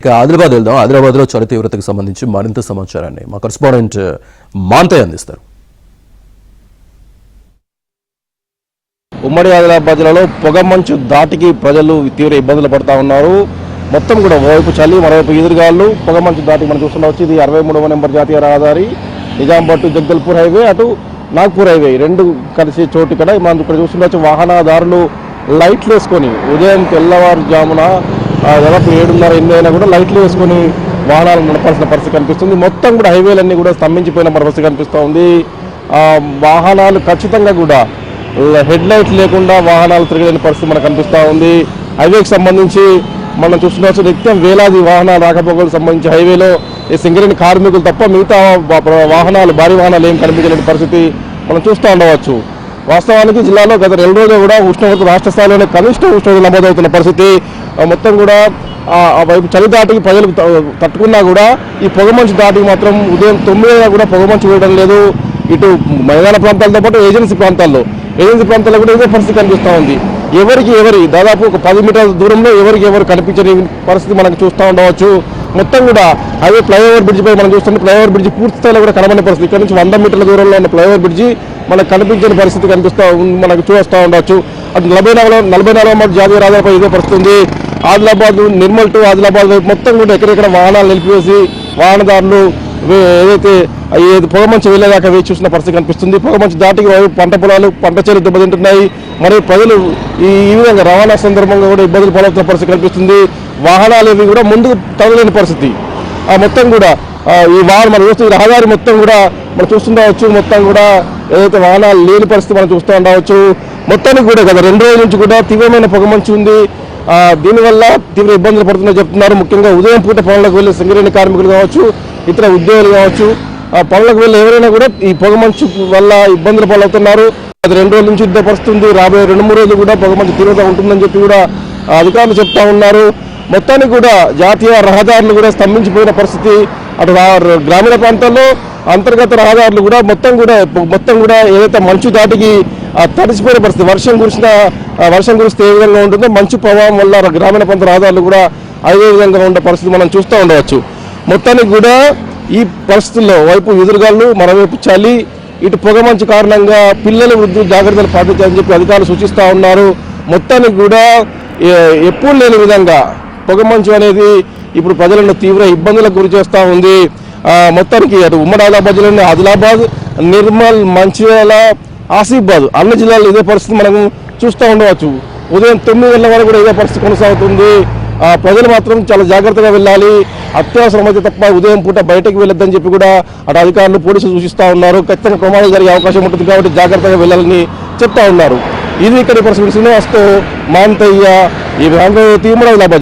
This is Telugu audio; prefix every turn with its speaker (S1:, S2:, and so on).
S1: ఇక ఆదిలాబాద్ వెళ్దాం. ఆదిలాబాద్లో చలి తీవ్రతకు సంబంధించి మరింత సమాచారాన్ని మా కరెస్పాండెంట్ మాంతయ్య అందిస్తారు.
S2: ఉమ్మడి ఆదిలాబాద్ జిల్లాలో పొగమంచు దాటికి ప్రజలు తీవ్ర ఇబ్బందులు పడుతూ ఉన్నారు. మొత్తం కూడా ఓవైపు చలి, మరోవైపు ఎదురుగాళ్ళు. పొగమంచు దాటికి మనం చూస్తుండవచ్చు. ఇది 63వ నెంబర్ జాతీయ రహదారి, నిజాంబాద్ టు జగదల్పూర్ హైవే, అటు నాగ్పూర్ హైవే రెండు కలిసే చోటు. ఇక్కడ మనం ఇక్కడ చూస్తుండవచ్చు వాహనదారులు లైట్లు వేసుకొని ఉదయం తెల్లవారుజామున దాదాపు 7:30-8 అయినా కూడా లైట్లు వేసుకొని వాహనాలు నడపాల్సిన పరిస్థితి కనిపిస్తుంది. మొత్తం కూడా హైవేలన్నీ కూడా స్తంభించిపోయిన పరిస్థితి కనిపిస్తూ ఉంది. వాహనాలు ఖచ్చితంగా కూడా హెడ్ లైట్ లేకుండా వాహనాలు తిరగలేని పరిస్థితి మనకు కనిపిస్తూ ఉంది. హైవేకి సంబంధించి మనం చూస్తుండవచ్చు నిత్యం వేలాది వాహనాలు రాకపోకలకు సంబంధించి హైవేలో ఈ సింగరేణి కార్మికులు తప్ప మిగతా వాహనాలు, భారీ వాహనాలు ఏం కనిపించలేని పరిస్థితి మనం చూస్తూ ఉండవచ్చు. వాస్తవానికి జిల్లాలో గత 2 రోజులు కూడా ఉష్ణోగ్రత రాష్ట్ర స్థాయిలోనే కనిష్ట ఉష్ణోగ్రత నమోదవుతున్న పరిస్థితి. మొత్తం కూడా ఆ వైపు చలి దాటికి ప్రజలు తట్టుకున్నా కూడా ఈ పొగమంచు దాటికి మాత్రం ఉదయం 9 కూడా పొగమంచు వేయడం లేదు. ఇటు మైదాన ప్రాంతాలతో పాటు ఏజెన్సీ ప్రాంతాల్లో కూడా ఇదే పరిస్థితి కనిపిస్తూ ఉంది. ఎవరి దాదాపు ఒక 10 మీటర్ల దూరంలో ఎవరు కనిపించని పరిస్థితి మనకు చూస్తూ ఉండవచ్చు. మొత్తం కూడా హైవే ఫ్లైఓవర్ బ్రిడ్జ్ పై మనం చూస్తుంటే ఫ్లైఓవర్ బ్రిడ్జ్ పూర్తి స్థాయిలో కూడా కనబడిన పరిస్థితి. ఇక్కడ నుంచి 100 మీటర్ల దూరంలో ఉన్న ఫ్లైఓవర్ బ్రిడ్జి మనకు కనిపించని పరిస్థితి మనకు చూస్తూ ఉండవచ్చు. అటు 44వ జాతీయ రహదారిపై ఇదే పరిస్థితి ఉంది. ఆదిలాబాద్, నిర్మల్ టు ఆదిలాబాద్ వైపు మొత్తం కూడా ఎక్కడెక్కడ వాహనాలు నిలిపివేసి వాహనదారులు ఏదైతే పొగమంచు వెళ్ళేదాకా వేచి చూసిన పరిస్థితి కనిపిస్తుంది. పొగమంచు దాటికి పంట పొలాలు, పంట చేలు దెబ్బతింటున్నాయి. మరియు ప్రజలు ఈ విధంగా రవాణా సందర్భంగా కూడా ఇబ్బందులు పాలవుతున్న పరిస్థితి కనిపిస్తుంది. వాహనాలు ఇవి కూడా ముందుకు తగలేని పరిస్థితి. మొత్తం కూడా ఈ వాహనం మనం చూస్తే రహదారి మొత్తం కూడా మనం చూస్తుండవచ్చు. మొత్తం కూడా ఏదైతే వాహనాలు లేని పరిస్థితి మనం చూస్తూ ఉండవచ్చు. మొత్తానికి కూడా గత 2 రోజుల నుంచి కూడా తీవ్రమైన పొగమంచు ఉంది. దీనివల్ల తీవ్ర ఇబ్బందులు పడుతుందని చెప్తున్నారు. ముఖ్యంగా ఉదయం పూట పనులకు వెళ్ళే సింగరేణి కార్మికులు కావచ్చు, ఇతర ఉద్యోగులు కావచ్చు, పనులకు వెళ్ళి ఎవరైనా కూడా ఈ పొగమంచు వల్ల ఇబ్బందులు పాలవుతున్నారు. గత 2 రోజుల నుంచి యుద్ధ పరిస్థితుంది. రాబోయే 2-3 రోజులు కూడా పొగమంచు తీవ్రత ఉంటుందని చెప్పి కూడా అధికారులు చెప్తా ఉన్నారు. మొత్తానికి కూడా జాతీయ రహదారులు కూడా స్తంభించిపోయిన పరిస్థితి. అటు గ్రామీణ ప్రాంతాల్లో అంతర్గత రహదారులు కూడా మొత్తం కూడా ఏదైతే మంచు దాటికి తడిసిపోయిన పరిస్థితి. వర్షం కురిస్తే ఏ విధంగా ఉంటుందో మంచు ప్రభావం వల్ల గ్రామీణ ప్రాంత రహదారులు కూడా అదే విధంగా ఉండే పరిస్థితి మనం చూస్తూ ఉండవచ్చు. మొత్తానికి కూడా ఈ పరిస్థితుల్లో వైపు ఎదురుగాళ్ళు, మరోవైపు చలి, ఇటు పొగమంచు కారణంగా పిల్లలు, వృద్ధులు జాగ్రత్తలు పాటించాలని చెప్పి అధికారులు సూచిస్తూ ఉన్నారు. మొత్తానికి కూడా ఎప్పుడు లేని విధంగా పొగమంచు అనేది ఇప్పుడు ప్రజలను తీవ్ర ఇబ్బందులకు గురి చేస్తూ ఉంది. మొత్తానికి అటు ఉమ్మడి ఆదిలాబాద్ జిల్లాలోని ఆదిలాబాద్, నిర్మల్, మంచిర్యాల, ఆసిఫాబాద్ అన్ని జిల్లాల్లో ఇదే పరిస్థితి మనం చూస్తూ ఉండవచ్చు. ఉదయం 9 గంటల వరకు కూడా ఇదే పరిస్థితి కొనసాగుతుంది. ప్రజలు మాత్రం చాలా జాగ్రత్తగా వెళ్ళాలి. అత్యవసరం అయితే తప్ప ఉదయం పూట బయటకు వెళ్ళొద్దని చెప్పి కూడా అటు అధికారులు, పోలీసులు సూచిస్తూ ఉన్నారు. ఖచ్చితంగా ప్రమాదం జరిగే అవకాశం ఉంటుంది కాబట్టి జాగ్రత్తగా వెళ్ళాలని చెప్తా ఉన్నారు. ఇది ఇక్కడ పరిస్థితి. శ్రీనివాస్తో మాంతయ్య, ఈ ఆదిలాబాద్.